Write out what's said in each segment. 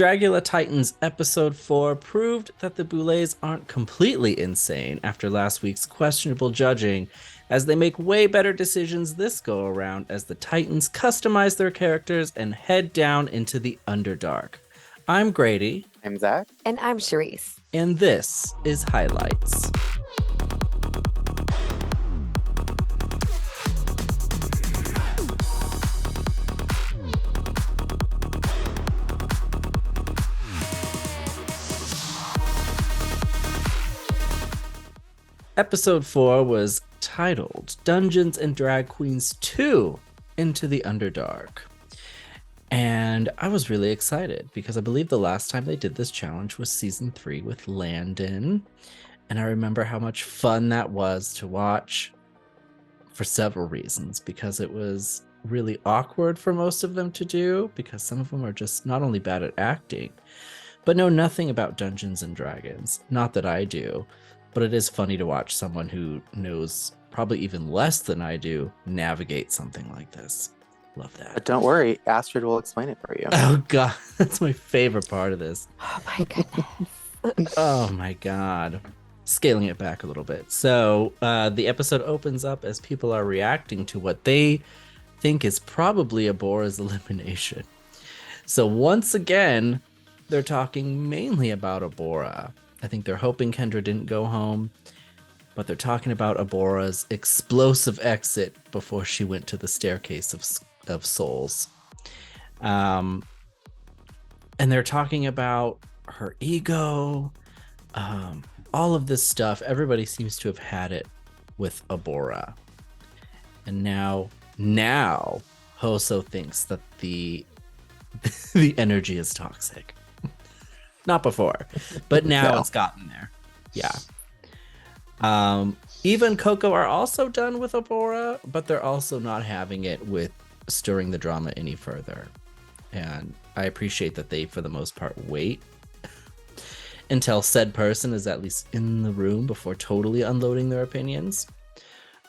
Dragula Titans Episode 4 proved that the Boulets aren't completely insane after last week's questionable judging, as they make way better decisions this go around as the Titans customize their characters and head down into the Underdark. I'm Grady. I'm Zach. And I'm Charisse. And this is Highlights. Episode 4 was titled Dungeons and Drag Queens 2 Into the Underdark. And I was really excited because I believe the last time they did this challenge was season 3 with Landon. And I remember how much fun that was to watch for several reasons, because it was really awkward for most of them to do, because some of them are just not only bad at acting, but know nothing about Dungeons and Dragons. Not that I do. But it is funny to watch someone who knows probably even less than I do navigate something like this. Love that. But don't worry, Astrid will explain it for you. Oh, God. That's my favorite part of this. Oh, my goodness. Oh, my God. Scaling it back a little bit. So the episode opens up as people are reacting to what they think is probably Abora's elimination. So once again, they're talking mainly about Abora. I think they're hoping Kendra didn't go home, but they're talking about Abora's explosive exit before she went to the staircase of souls. And they're talking about her ego, all of this stuff. Everybody seems to have had it with Abora. And now Hoso thinks that the energy is toxic. Not before, but now It's gotten there. Yeah. Eva and Coco are also done with Abora, but they're also not having it with stirring the drama any further. And I appreciate that they, for the most part, wait until said person is at least in the room before totally unloading their opinions.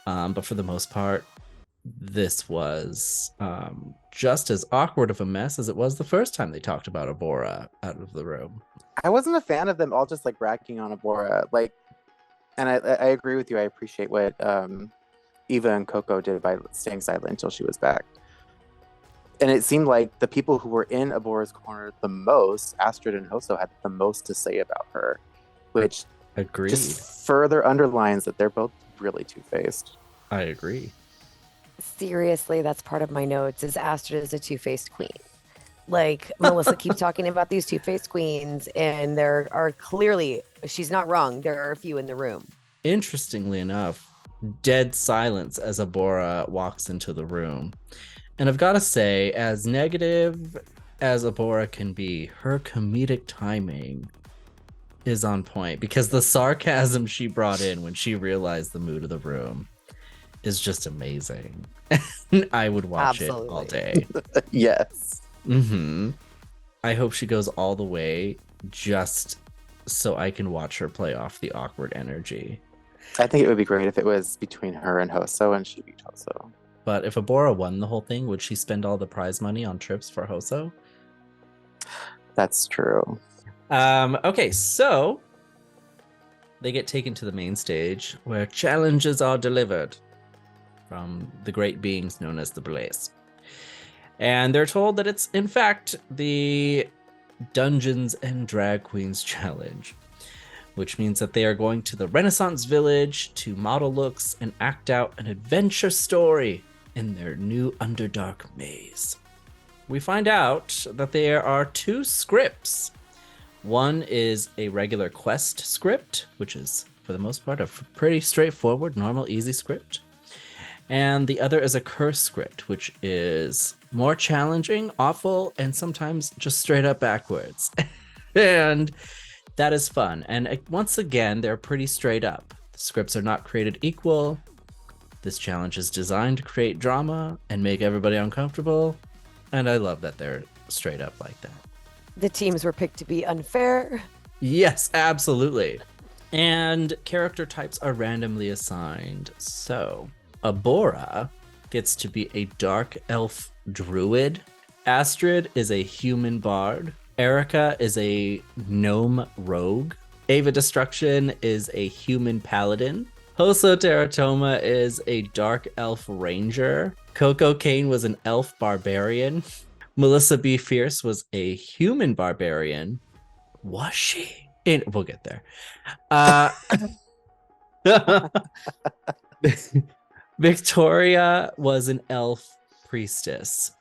But for the most part, this was just as awkward of a mess as it was the first time they talked about Abora out of the room. I wasn't a fan of them all just like ragging on Abora. And I agree with you. I appreciate what Eva and Coco did by staying silent until she was back. And it seemed like the people who were in Abora's corner the most, Astrid and Hoso, had the most to say about her, which Agreed. Just further underlines that they're both really two-faced. I agree. Seriously, that's part of my notes, is Astrid is a two-faced queen. Like, Melissa keeps talking about these two-faced queens, and there are clearly, she's not wrong, there are a few in the room. Interestingly enough, dead silence as Abora walks into the room. And I've got to say, as negative as Abora can be, her comedic timing is on point, because the sarcasm she brought in when she realized the mood of the room is just amazing. I would watch Absolutely. it all day. Yes. I hope she goes all the way just so I can watch her play off the awkward energy. I think it would be great if it was between her and Hoso and she beat Hoso. But if Abora won the whole thing, would she spend all the prize money on trips for Hoso? That's true. Okay, so they get taken to the main stage where challenges are delivered from the great beings known as the Blaze. And they're told that it's, in fact, the Dungeons and Drag Queens Challenge, which means that they are going to the Renaissance Village to model looks and act out an adventure story in their new Underdark maze. We find out that there are 2 scripts. One is a regular quest script, which is, for the most part, a pretty straightforward, normal, easy script. And the other is a curse script, which is more challenging, awful, and sometimes just straight up backwards. And that is fun. And once again, they're pretty straight up. The scripts are not created equal. This challenge is designed to create drama and make everybody uncomfortable. And I love that they're straight up like that. The teams were picked to be unfair. Yes, absolutely. And character types are randomly assigned. So Abora gets to be a dark elf druid. Astrid is a human bard Erica is a gnome rogue. Ava Destruction is a human paladin. Hoso Teratoma is a dark elf ranger. Coco Kane was an elf barbarian. Melissa B. Fierce was a human barbarian. Was she? We'll get there. Victoria was an elf priestess.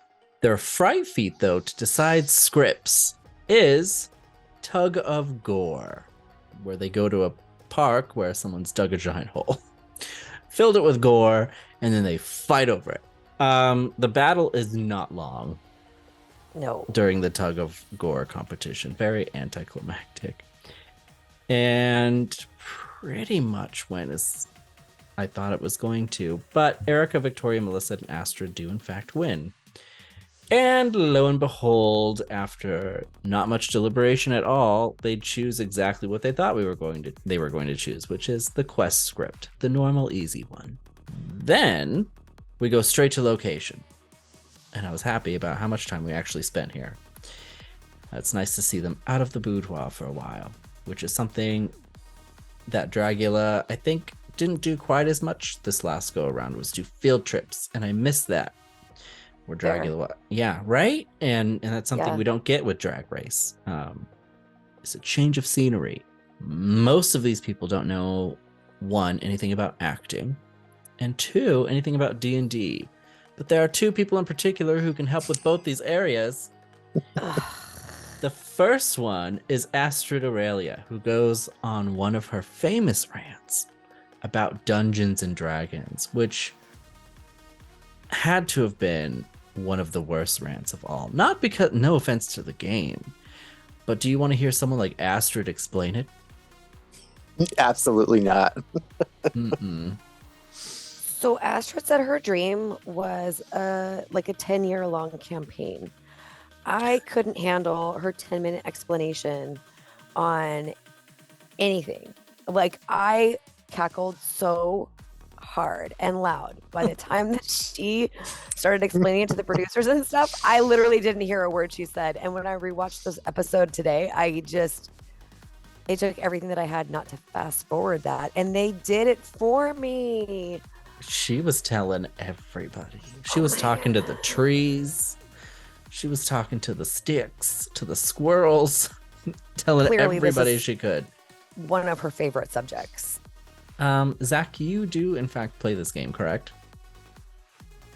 Their fright feat, though, to decide scripts is Tug of Gore, where they go to a park where someone's dug a giant hole, filled it with gore, and then they fight over it. The battle is not long. No. During the Tug of Gore competition. Very anticlimactic. And pretty much went as I thought it was going to. But Erica, Victoria, Melissa, and Astrid do in fact win. And lo and behold, after not much deliberation at all, they choose exactly what they thought they were going to choose, which is the quest script, the normal, easy one. Then we go straight to location. And I was happy about how much time we actually spent here. It's nice to see them out of the boudoir for a while, which is something that Dragula, I think, didn't do quite as much this last go around, was do field trips. And I missed that. Where Dragula, yeah, right? And that's something we don't get with Drag Race. It's a change of scenery. Most of these people don't know, one, anything about acting, and two, anything about D&D. But there are two people in particular who can help with both these areas. The first one is Astrid Aurelia, who goes on one of her famous rants about Dungeons and Dragons, which had to have been one of the worst rants of all. Not because, no offense to the game, but do you want to hear someone like Astrid explain it? Absolutely not. So Astrid said her dream was like a 10-year-long campaign. I couldn't handle her 10-minute explanation on anything. Like, I cackled so hard and loud by the time that she started explaining it to the producers and stuff. I literally didn't hear a word she said. And when I rewatched this episode today, it took everything that I had not to fast forward that. And they did it for me. She was telling everybody. She was talking to the trees. She was talking to the sticks, to the squirrels, telling Clearly, everybody she could. One of her favorite subjects. Zach, you do in fact play this game, correct?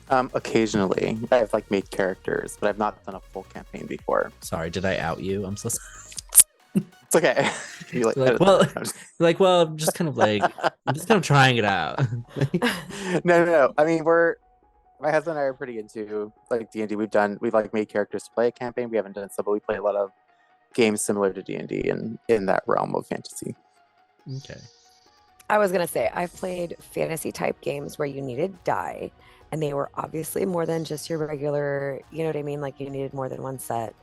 Occasionally. I've like made characters, but I've not done a full campaign before. Sorry, did I out you? I'm so sorry. It's okay. You're well, I'm just kind of trying it out. No. I mean, my husband and I are pretty into like D&D. We've like made characters to play a campaign. We haven't done so, but we play a lot of games similar to D&D and in that realm of fantasy. Okay. I was gonna say I've played fantasy type games where you needed die, and they were obviously more than just your regular. You know what I mean? Like you needed more than one set.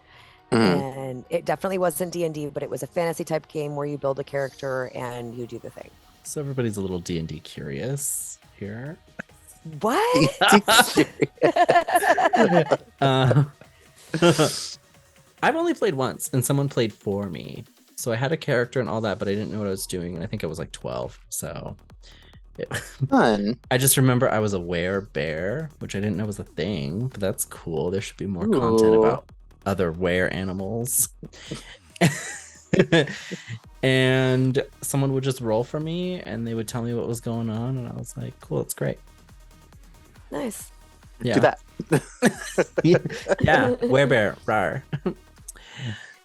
And it definitely wasn't D&D, but it was a fantasy type game where you build a character and you do the thing. So everybody's a little D&D curious here. What? I've only played once, and someone played for me. So I had a character and all that, but I didn't know what I was doing, and I think I was like 12. So Fun. I just remember I was a werebear, which I didn't know was a thing, but that's cool. There should be more content about other were animals. And someone would just roll for me, and they would tell me what was going on, and I was like, cool, that's great. Nice. Yeah. Do that. Yeah, werebear, rawr.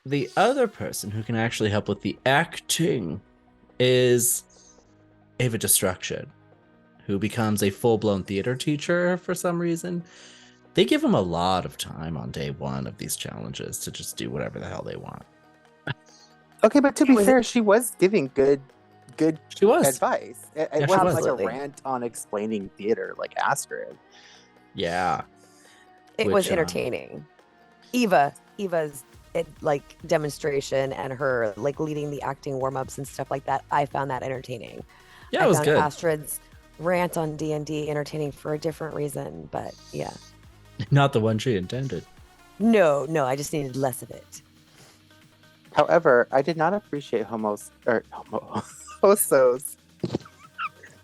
The other person who can actually help with the acting is Ava Destruction, who becomes a full-blown theater teacher for some reason. They give him a lot of time on day one of these challenges to just do whatever the hell they want. Okay, but to be fair, she was giving good advice. It wasn't like a rant on explaining theater like Astrid. Yeah. It was entertaining. Eva's like demonstration and her like leading the acting warm-ups and stuff like that, I found that entertaining. Yeah, it was good. Astrid's rant on D&D entertaining for a different reason, but yeah. Not the one she intended. No, I just needed less of it. However, I did not appreciate Hosos.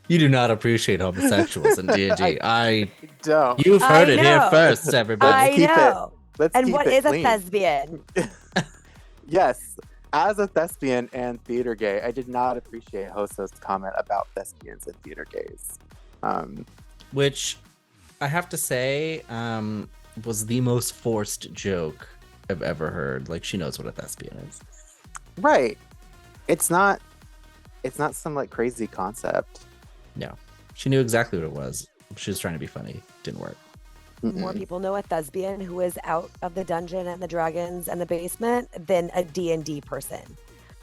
You do not appreciate homosexuals in D&D. Don't. You've heard I it here know. first, everybody. I keep it- know. Let's And keep what it is a clean. thespian? Yes, as a thespian and theater gay, I did not appreciate Hoso's comment about thespians and theater gays. Which I have to say was the most forced joke I've ever heard. Like, she knows what a thespian is. Right. It's not some like crazy concept. No, she knew exactly what it was. She was trying to be funny. Didn't work. More people know a thespian who is out of the dungeon and the dragons and the basement than a D&D person.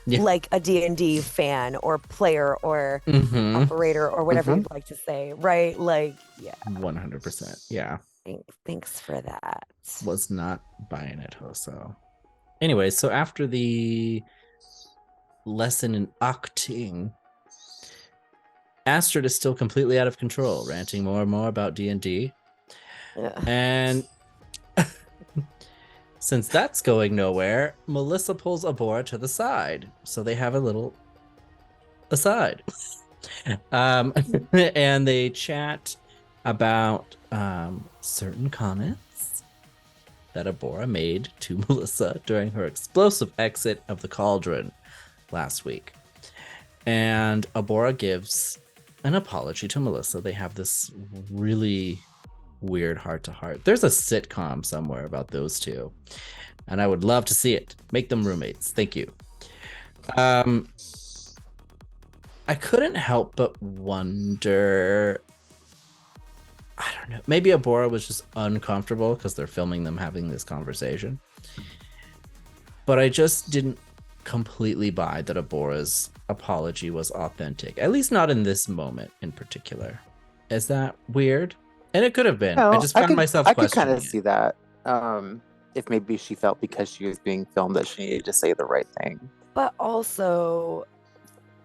Yeah. Like a D&D fan or player or Mm-hmm. operator or whatever you'd like to say, right? Like, yeah. 100%. Yeah. Thanks for that. Was not buying it, Hoso. Anyway, so after the lesson in acting, Astrid is still completely out of control, ranting more and more about D&D. Yeah. And since that's going nowhere, Melissa pulls Abora to the side. So they have a little aside. And they chat about certain comments that Abora made to Melissa during her explosive exit of the cauldron last week. And Abora gives an apology to Melissa. They have this really weird heart-to-heart. There's a sitcom somewhere about those two, and I would love to see it. Make them roommates. Thank you. I couldn't help but wonder, I don't know, maybe Abora was just uncomfortable because they're filming them having this conversation, but I just didn't completely buy that Abora's apology was authentic, at least not in this moment in particular. Is that weird? And it could have been. No, I just found myself I could kind questioning of it. see that. If maybe she felt because she was being filmed that she needed to say the right thing. But also,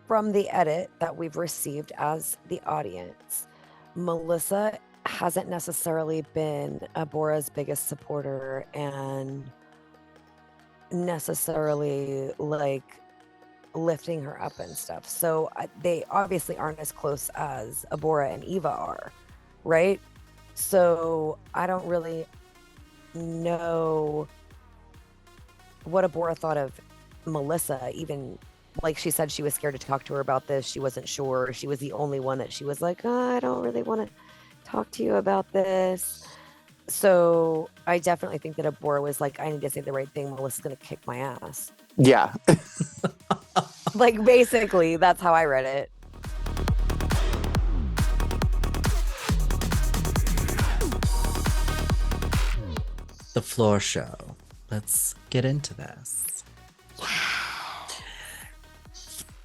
from the edit that we've received as the audience, Melissa hasn't necessarily been Abora's biggest supporter and necessarily like lifting her up and stuff. So they obviously aren't as close as Abora and Eva are, right? So I don't really know what Abora thought of Melissa. Even like she said, she was scared to talk to her about this. She wasn't sure. She was the only one that she was like, I don't really want to talk to you about this. So I definitely think that Abora was like, I need to say the right thing. Melissa's gonna kick my ass. Yeah. Like basically, that's how I read it. The floor show. Let's get into this.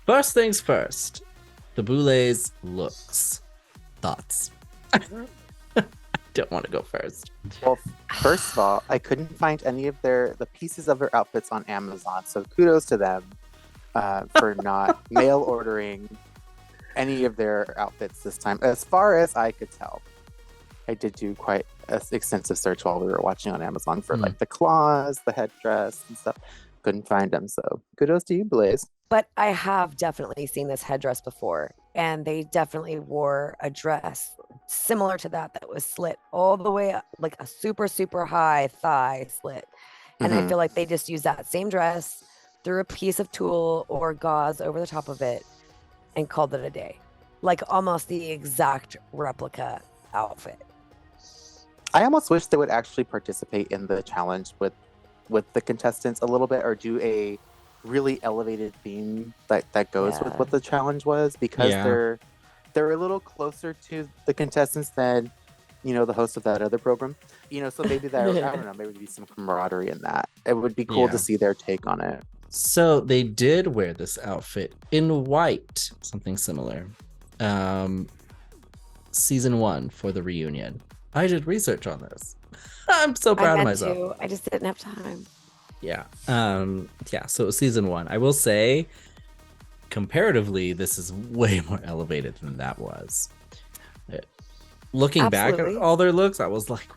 First things first. The Boulet's looks. Thoughts. I don't want to go first. Well, first of all, I couldn't find any of the pieces of their outfits on Amazon. So kudos to them for not mail ordering any of their outfits this time. As far as I could tell, I did do quite an extensive search while we were watching on Amazon for like the claws, the headdress and stuff. Couldn't find them. So kudos to you, Blaze. But I have definitely seen this headdress before, and they definitely wore a dress similar to that was slit all the way up, like a super, super high thigh slit. And I feel like they just used that same dress, threw a piece of tulle or gauze over the top of it, and called it a day. Like almost the exact replica outfit. I almost wish they would actually participate in the challenge with the contestants a little bit, or do a really elevated theme that goes with what the challenge was, because they're a little closer to the contestants than, you know, the host of that other program. You know, so maybe that I don't know, maybe there'd be some camaraderie in that. It would be cool to see their take on it. So they did wear this outfit in white, something similar. Season 1 for the reunion. I did research on this. I'm so proud of myself. I just didn't have time. Yeah. So it was season 1. I will say, comparatively, this is way more elevated than that was. Looking back at all their looks, I was like,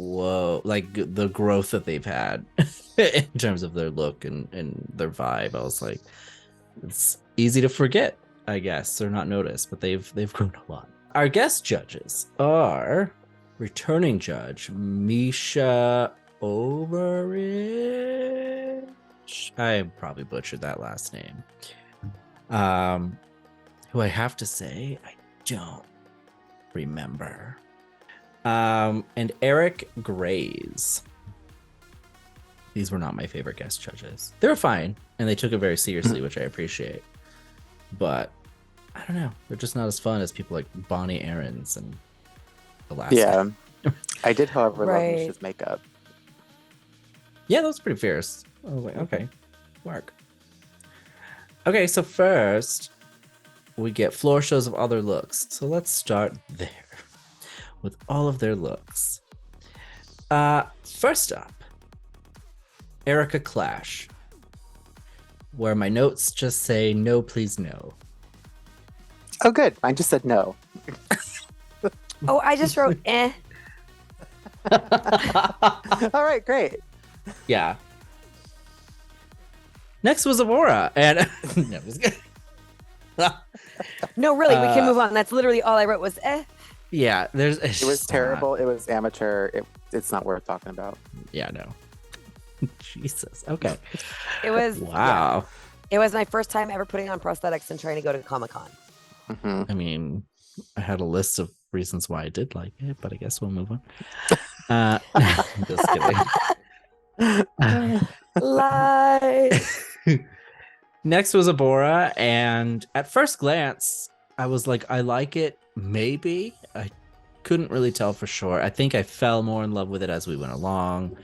whoa, like the growth that they've had in terms of their look and their vibe. I was like, it's easy to forget, I guess, or not notice, but they've grown a lot. Our guest judges are returning judge Misha Overich. I probably butchered that last name. Who I have to say I don't remember. And Eric Grays. These were not my favorite guest judges. They were fine, and they took it very seriously, which I appreciate. But I don't know, they're just not as fun as people like Bonnie Aarons and Alaska. Yeah, I did, however, love Right. Misha's makeup. Yeah, that was pretty fierce. I was like, okay, work. Okay, so first we get floor shows of other looks. So let's start there with all of their looks. First up, Erica Clash, where my notes just say no, please, no. Oh, good. Mine just said no. Oh, I just wrote eh. All right, great. Yeah. Next was Aurora, and no, it was good. No, really, we can move on. That's literally all I wrote was eh. Yeah, there's. It was terrible. It was amateur. It's not worth talking about. Yeah, no. Jesus. Okay. It was Wow. It was my first time ever putting on prosthetics and trying to go to Comic-Con. Mhm. I mean, I had a list of reasons why I did like it, but I guess we'll move on. Just kidding. Lies. Next was Abora, and at first glance, I was like, I like it, maybe. I couldn't really tell for sure. I think I fell more in love with it as we went along.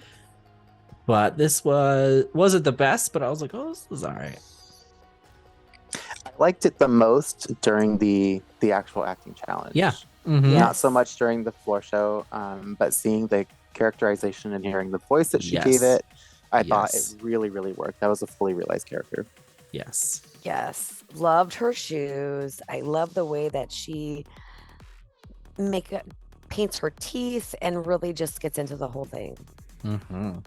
But this wasn't the best, but I was like, oh, this is all right. I liked it the most during the actual acting challenge. Yeah. Mhm. Yeah. Not so much during the floor show, but seeing the characterization and hearing the voice that she Yes. gave it, I thought Yes. it really, really worked. That was a fully realized character. Yes. Yes, loved her shoes. I love the way that she paints her teeth and really just gets into the whole thing. Mm-hmm.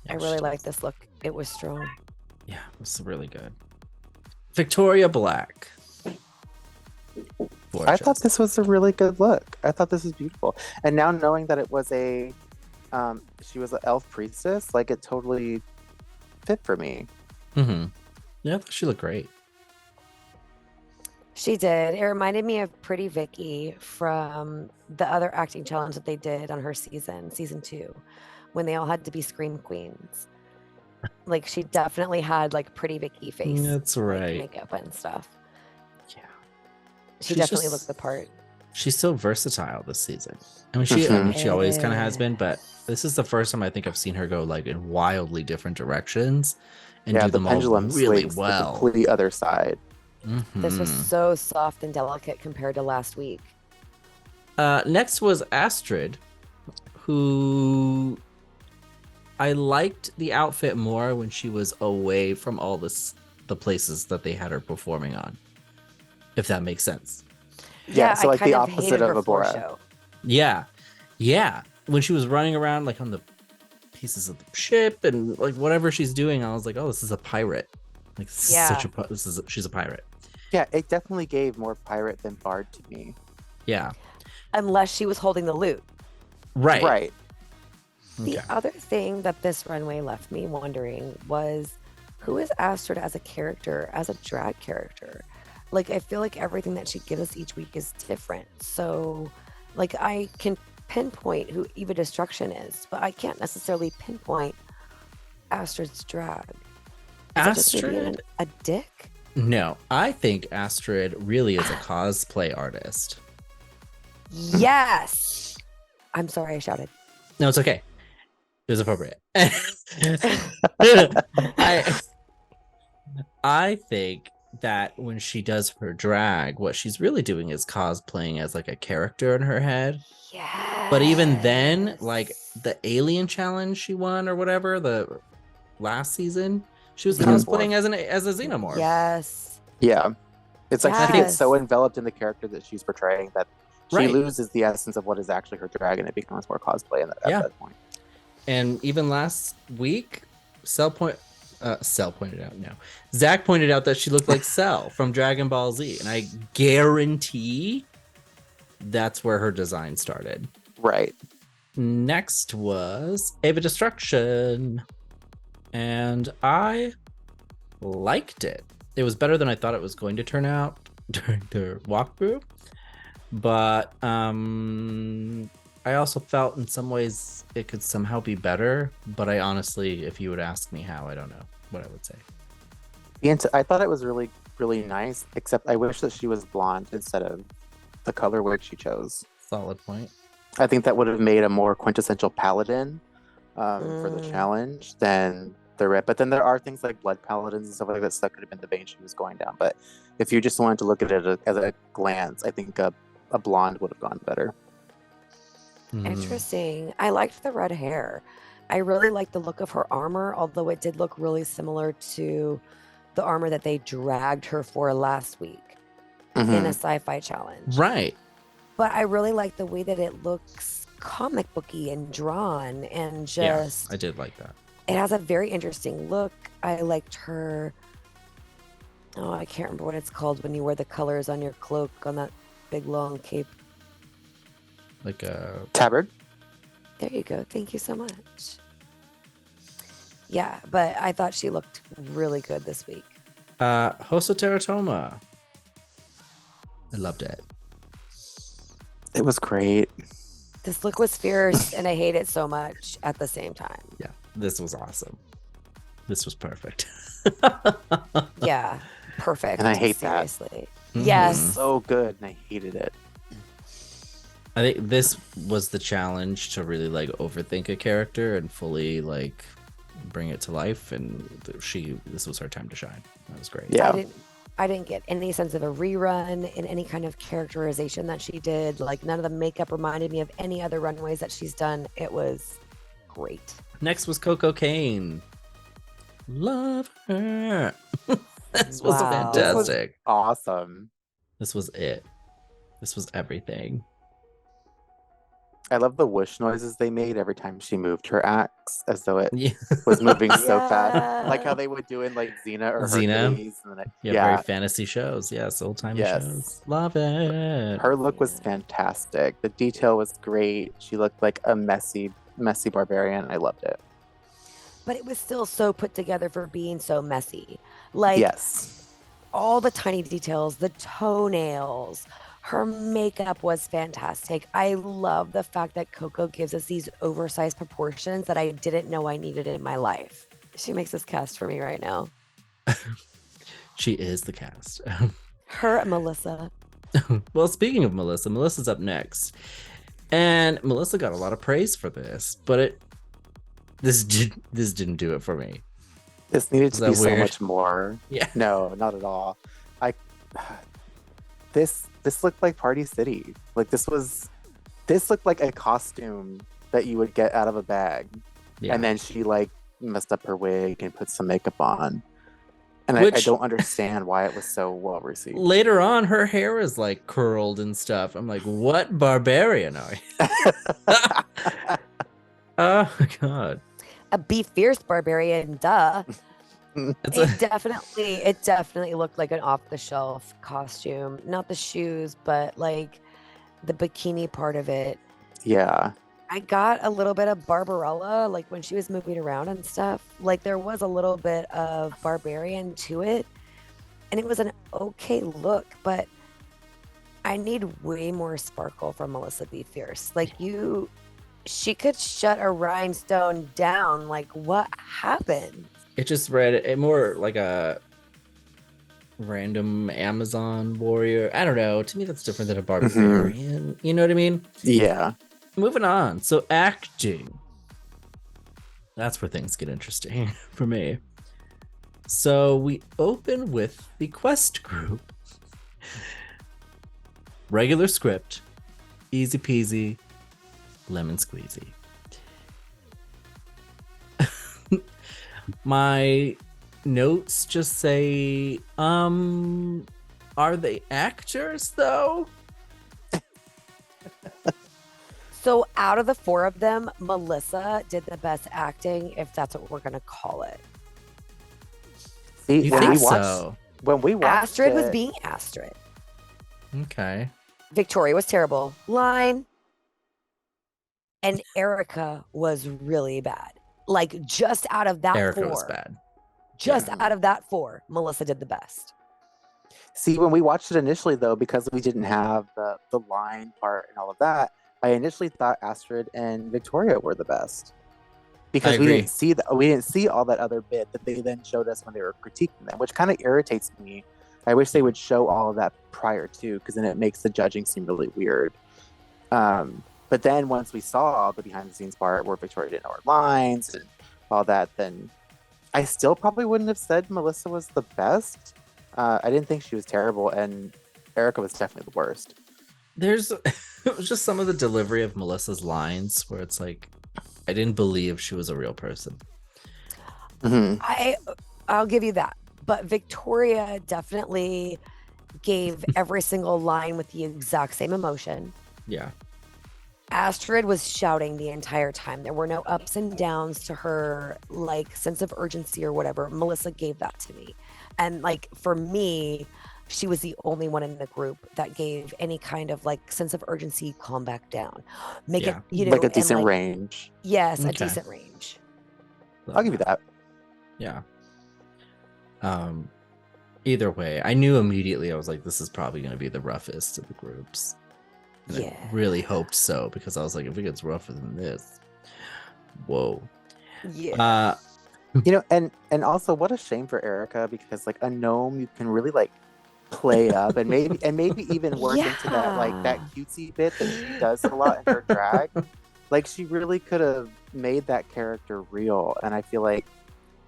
I really like this look. It was strong. Yeah, it's really good. Victoria Black. I thought this was a really good look. I thought this was beautiful. And now knowing that it was she was an elf priestess, like it totally fit for me. Mm-hmm. Yeah, I thought she looked great. She did. It reminded me of Pretty Vicky from the other acting challenge that they did on her season 2, when they all had to be scream queens. Like she definitely had like Pretty Vicky face. That's like, right. makeup and stuff. Yeah. She She's definitely just- looked the part. She's so versatile this season. I mean, she always kind of has Yeah. been, but this is the first time I think I've seen her go like in wildly different directions and Yeah, do the them all pendulum really swings well. the complete other side. This was Mhm. so soft and delicate compared to last week. Next was Astrid, who I liked the outfit more when she was away from all the places that they had her performing on. If that makes sense. Yeah, so I like kind the of opposite hated of her floor Abora. show. Yeah. Yeah. When she was running around like on the pieces of the ship and like whatever she's doing, I was like, oh, this is a pirate. Like this is Yeah. she's a pirate. Yeah, it definitely gave more pirate than bard to me. Yeah. Unless she was holding the loot. Right. Right. The Okay. other thing that this runway left me wondering was, who is Astrid as a character, as a drag character? Like, I feel like everything that she gives us each week is different. So, like, I can pinpoint who Eva Destruction is, but I can't necessarily pinpoint Astrid's drag. Is that just me being Astrid? a dick? No, I think Astrid really is a cosplay artist. Yes. I'm sorry I shouted. No, it's okay. It was appropriate. I think that when she does her drag, what she's really doing is cosplaying as like a character in her head. Yeah. But even then, like the alien challenge she won or whatever, the last season, she was Xenomorph. cosplaying as a xenomorph. Yes. Yeah. It's like she Yes. gets so enveloped in the character that she's portraying that She Right. loses the essence of what is actually her dragon. It becomes more cosplay at that point. And even last week, Cell pointed out. No, Zach pointed out that she looked like Cell from Dragon Ball Z, and I guarantee that's where her design started. Right. Next was Ava Destruction, and I liked it. It was better than I thought it was going to turn out during the walkthrough, but I also felt in some ways it could somehow be better. But I honestly, if you would ask me how, I don't know what I would say. I thought it was really, really nice, except I wish that she was blonde instead of the color wig she chose. Solid point. I think that would have made a more quintessential paladin for the challenge than the red. But then there are things like blood paladins and stuff like that. So that could have been the vein she was going down. But if you just wanted to look at it as a glance, I think a blonde would have gone better. Interesting. I liked the red hair. I really liked the look of her armor, although it did look really similar to the armor that they dragged her for last week in a sci-fi challenge. Right. But I really like the way that it looks comic booky and drawn and just I did like that. It has a very interesting look. I liked her. Oh, I can't remember what it's called when you wear the colors on your cloak on that big long cape. Like a tabard. There you go. Thank you so much. Yeah, but I thought she looked really good this week. Hoso Teratoma. I loved it. It was great. This look was fierce, and I hate it so much at the same time. Yeah, this was awesome. This was perfect. Yeah, perfect. And I hate seriously. that. Yes. So good, and I hated it. I think this was the challenge to really like overthink a character and fully like bring it to life, and this was her time to shine. That was great. Yeah. I didn't get any sense of a rerun in any kind of characterization that she did. Like, none of the makeup reminded me of any other runways that she's done. It was great. Next was Coco Kane. Love her. This was Wow. fantastic. This was awesome. This was it. This was everything. I love the whoosh noises they made every time she moved her axe, as though it Yeah. was moving so Yeah. fast, like how they would do in like Xena or Xena. Hercules. And then Very fantasy shows. Yes, old timey Yes. shows. Love it. Her look was fantastic. The detail was great. She looked like a messy barbarian. I loved it. But it was still so put together for being so messy. Like, Yes. all the tiny details, the toenails, her makeup was fantastic. I love the fact that Coco gives us these oversized proportions that I didn't know I needed in my life. She makes this cast for me right now. She is the cast. Her and Melissa. Well, speaking of Melissa, Melissa's up next. And Melissa got a lot of praise for this, but this didn't do it for me. This needed to that be so weird? much more. Yeah. No, not at all. This looked like Party City. Like this looked like a costume that you would get out of a bag. Yeah. And then she like messed up her wig and put some makeup on. And I Which- don't understand why it was so well received. Later on, her hair is like curled and stuff. I'm like, what barbarian are you? Oh, God. A Be Fierce barbarian, duh. It's It definitely looked like an off-the-shelf costume. Not the shoes, but like the bikini part of it. Yeah. I got a little bit of Barbarella, like when she was moving around and stuff. Like there was a little bit of barbarian to it, and it was an okay look. But I need way more sparkle from Melissa Be Fierce. Like she could shut a rhinestone down. Like what happened? It just read it more like a random Amazon warrior. I don't know. To me, that's different than a barbarian. You know what I mean? Yeah. Moving on. So acting. That's where things get interesting for me. So we open with the quest group. Regular script. Easy peasy. Lemon squeezy. My notes just say, are they actors though? So out of the four of them, Melissa did the best acting, if that's what we're gonna call it. See, You when think we watched, so? when we watched Astrid was it- being Astrid. Okay. Victoria was terrible. Line. And Erica was really bad. Like just out of that Erica four, was bad. just Yeah. out of that four, Melissa did the best. See, when we watched it initially, though, because we didn't have the line part and all of that, I initially thought Astrid and Victoria were the best because we agree. didn't see that. We didn't see all that other bit that they then showed us when they were critiquing them, which kind of irritates me. I wish they would show all of that prior to, because then it makes the judging seem really weird. But then once we saw the behind the scenes part where Victoria didn't know her lines and all that, then I still probably wouldn't have said Melissa was the best. I didn't think she was terrible, and Erica was definitely the worst. There's it was just some of the delivery of Melissa's lines where it's like, I didn't believe she was a real person. Mm-hmm. I'll give you that. But Victoria definitely gave every single line with the exact same emotion. Yeah. Astrid was shouting the entire time. There were no ups and downs to her like sense of urgency or whatever. Melissa gave that to me. And like for me, she was the only one in the group that gave any kind of like sense of urgency, calm back down. Make it, Yeah. you know, Like a and, decent like, range. Yes, a Okay. decent range. I'll give you that. Yeah. Either way, I knew immediately, I was like, this is probably going to be the roughest of the groups. And Yeah. I really hoped so, because I was like, if it gets rougher than this, whoa. Yeah. You know, and also what a shame for Erica, because like a gnome you can really like play up and maybe even work into that like that Yeah. cutesy bit that she does a lot in her drag. Like she really could have made that character real, and I feel like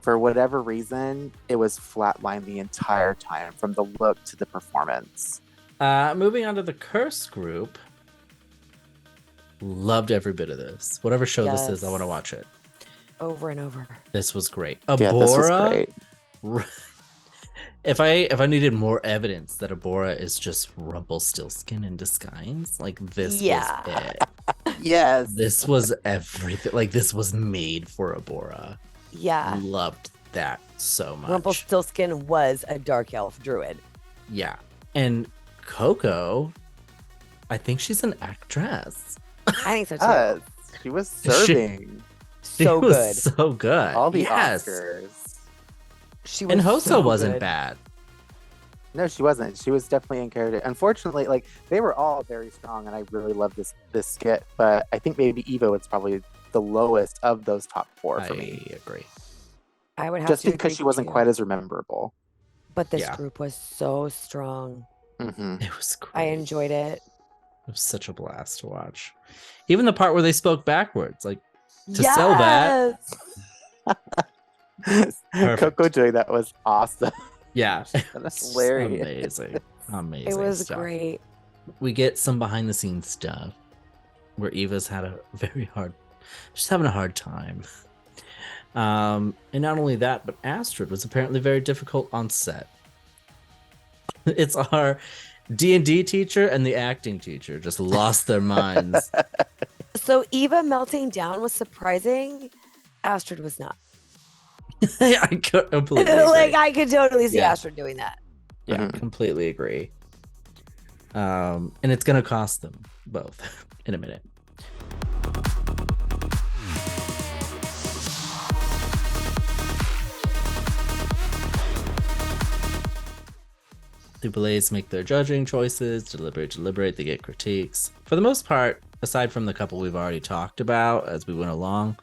for whatever reason it was flatlined the entire time from the look to the performance. Moving on to the curse group. Loved every bit of this. Whatever show this is, I want to Yes. watch it. Over and over. This was great. Yeah, this was Abora. great. If I needed more evidence that Abora is just Rumpelstiltskin in disguise, like this Yeah. was it. Yes. This was everything. Like this was made for Abora. Yeah. Loved that so much. Rumpelstiltskin was a dark elf druid. Yeah. And Coco, I think she's an actress. I think so too. Yes. She was serving She So was good. so good. all the Yes. Oscars. She was And Hoso so wasn't good. bad. No, she wasn't. She was definitely in character. Unfortunately, like they were all very strong, and I really loved this skit. But I think maybe Evo is probably the lowest of those top four for me, I agree. I would have just to because agree she wasn't too. quite as rememberable. But this Yeah. group was so strong. Hmm. It was great. I enjoyed it. It was such a blast to watch. Even the part where they spoke backwards, like to sell that. Perfect. Coco doing that was awesome. Yeah, That's hilarious. Amazing, amazing. It was stuff. great. We get some behind the scenes stuff where Eva's had a very hard, she's having a hard time. And not only that, but Astrid was apparently very difficult on set. It's our D&D teacher and the acting teacher just lost their minds. So Eva melting down was surprising. Astrid was not. I could completely agree. Like I could totally see Yeah. Astrid doing that. Yeah, Mhm. completely agree. And it's gonna cost them both in a minute. The Belays make their judging choices, deliberate, they get critiques. For the most part, aside from the couple we've already talked about as we went along,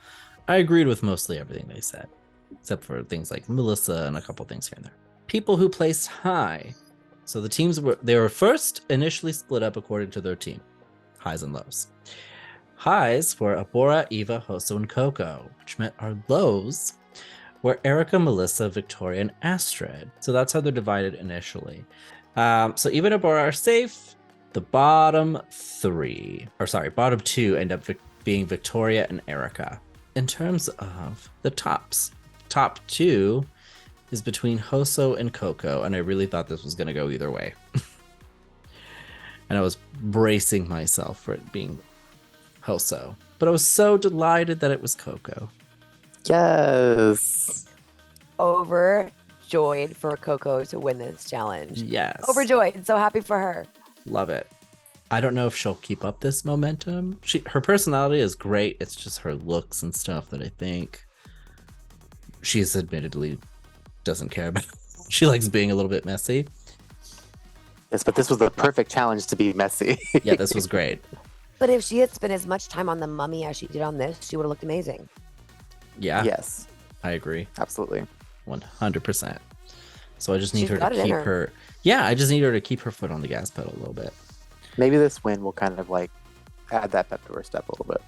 I agreed with mostly everything they said, except for things like Melissa and a couple things here and there. People who placed high. So the teams were first initially split up according to their team, highs and lows. Highs were Abora, Eva, Hoso, and Coco, which meant our lows were Erica, Melissa, Victoria, and Astrid. So that's how they're divided initially. So Eva and Abora are safe. The bottom two end up being Victoria and Erica. In terms of the tops, top two is between Hoso and Coco, and I really thought this was going to go either way. And I was bracing myself for it being Hoso. But I was so delighted that it was Coco. Yes. Overjoyed for Coco to win this challenge. Yes. Overjoyed. So happy for her. Love it. I don't know if she'll keep up this momentum. Her personality is great. It's just her looks and stuff that I think she's admittedly doesn't care about. She likes being a little bit messy. Yes, but this was the perfect challenge to be messy. Yeah, this was great. But if she had spent as much time on the mummy as she did on this, she would have looked amazing. Yeah. Yes. I agree. Absolutely. 100%. So I just need She's her got to it in keep her. her. Yeah, I just need her to keep her foot on the gas pedal a little bit. Maybe this win will kind of like add that pep to her step a little bit.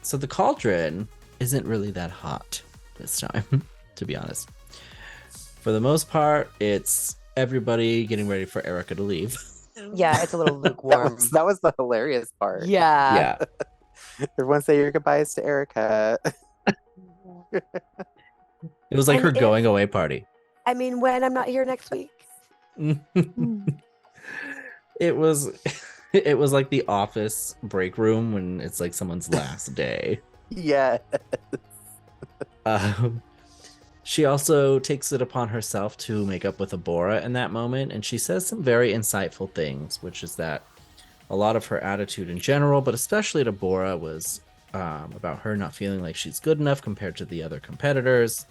So the cauldron isn't really that hot this time, to be honest. For the most part, it's everybody getting ready for Erica to leave. Yeah, it's a little lukewarm. That was the hilarious part. Yeah. Everyone say your goodbyes to Erica. It was like And her if- going away party. I mean, when I'm not here next week. It was like the office break room when it's like someone's last day. Yeah. She also takes it upon herself to make up with Abora in that moment, and she says some very insightful things, which is that a lot of her attitude in general, but especially to Abora, was about her not feeling like she's good enough compared to the other competitors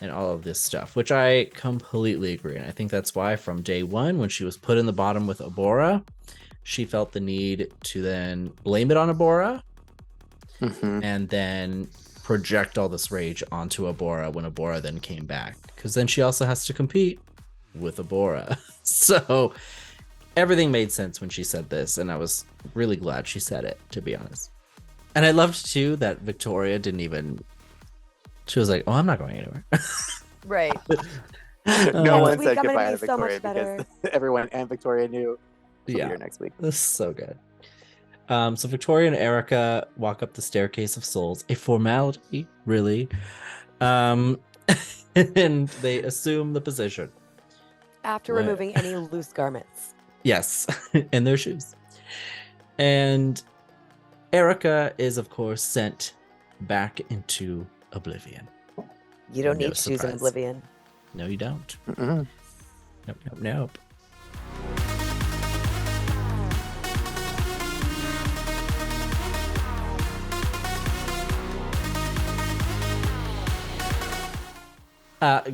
and all of this stuff, which I completely agree. And I think that's why from day one, when she was put in the bottom with Abora, she felt the need to then blame it on Abora and then project all this rage onto Abora when Abora then came back, because then she also has to compete with Abora. So everything made sense when she said this, and I was really glad she said it, to be honest. And I loved too that Victoria didn't even, she was like, oh, I'm not going anywhere. Right. No one week said I'm gonna goodbye be to so much Victoria because everyone and Victoria knew she'll be Yeah, here next week. this is so good. So Victoria and Erica walk up the staircase of souls, a formality, really. And they assume the position. After What? removing any loose garments. Yes, in their shoes. And Erica is, of course, sent back into oblivion. You don't No need shoes in surprise. Oblivion. No, you don't. Mm-mm. Nope.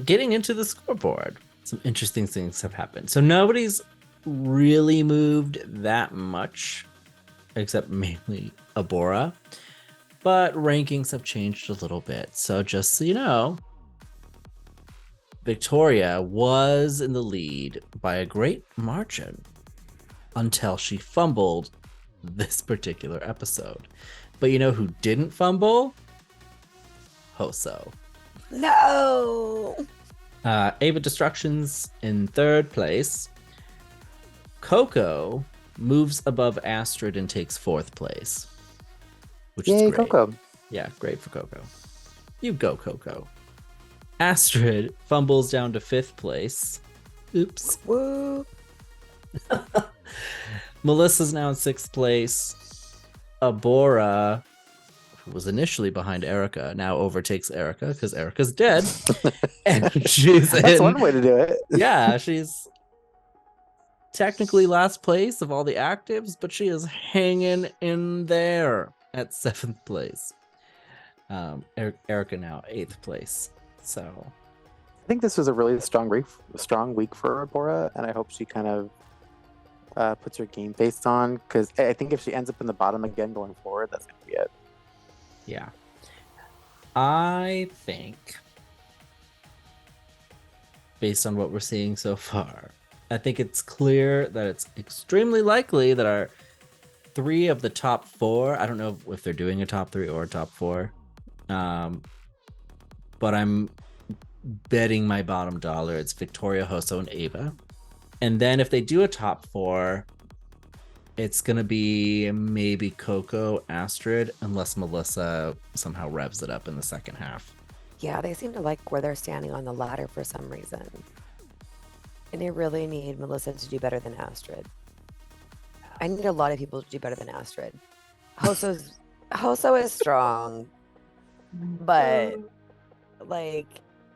Getting into the scoreboard, some interesting things have happened. So nobody's really moved that much, except mainly Abora, but rankings have changed a little bit. So just so you know, Victoria was in the lead by a great margin until she fumbled this particular episode. But you know who didn't fumble? Hoso. No. Ava Destruction's in third place. Coco moves above Astrid and takes fourth place, which is Yay, great. Coco. Yeah, great for Coco. You go, Coco. Astrid fumbles down to fifth place. Oops. Woo. Melissa's now in sixth place. Abora, who was initially behind Erica, now overtakes Erica because Erica's dead. And she's That's in. one way to do it. Yeah, she's technically last place of all the actives, but she is hanging in there at seventh place. Erica now eighth place. So I think this was a really strong week for Abora, and I hope she kind of puts her game face on, because I think if she ends up in the bottom again going forward, that's going to be it. yeah, I think based on what we're seeing so far, I think it's clear that it's extremely likely that our three of the top four, I don't know if they're doing a top three or a top four, but I'm betting my bottom dollar it's Victoria, Hoso, and Ava. And then if they do a top four, it's going to be maybe Coco, Astrid, unless Melissa somehow revs it up in the second half. Yeah, they seem to like where they're standing on the ladder for some reason. And they really need Melissa to do better than Astrid. I need a lot of people to do better than Astrid. Hoso's Hoso is strong, but like,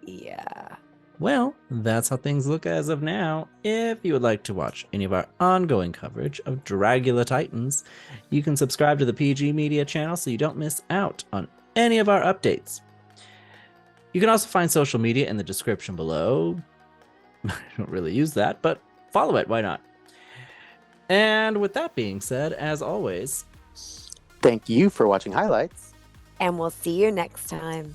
yeah. Well, that's how things look as of now. If you would like to watch any of our ongoing coverage of Dragula Titans, you can subscribe to the PG Media channel so you don't miss out on any of our updates. You can also find social media in the description below. I don't really use that, but follow it, why not? And with that being said, as always, Thank you for watching highlights. And we'll see you next time.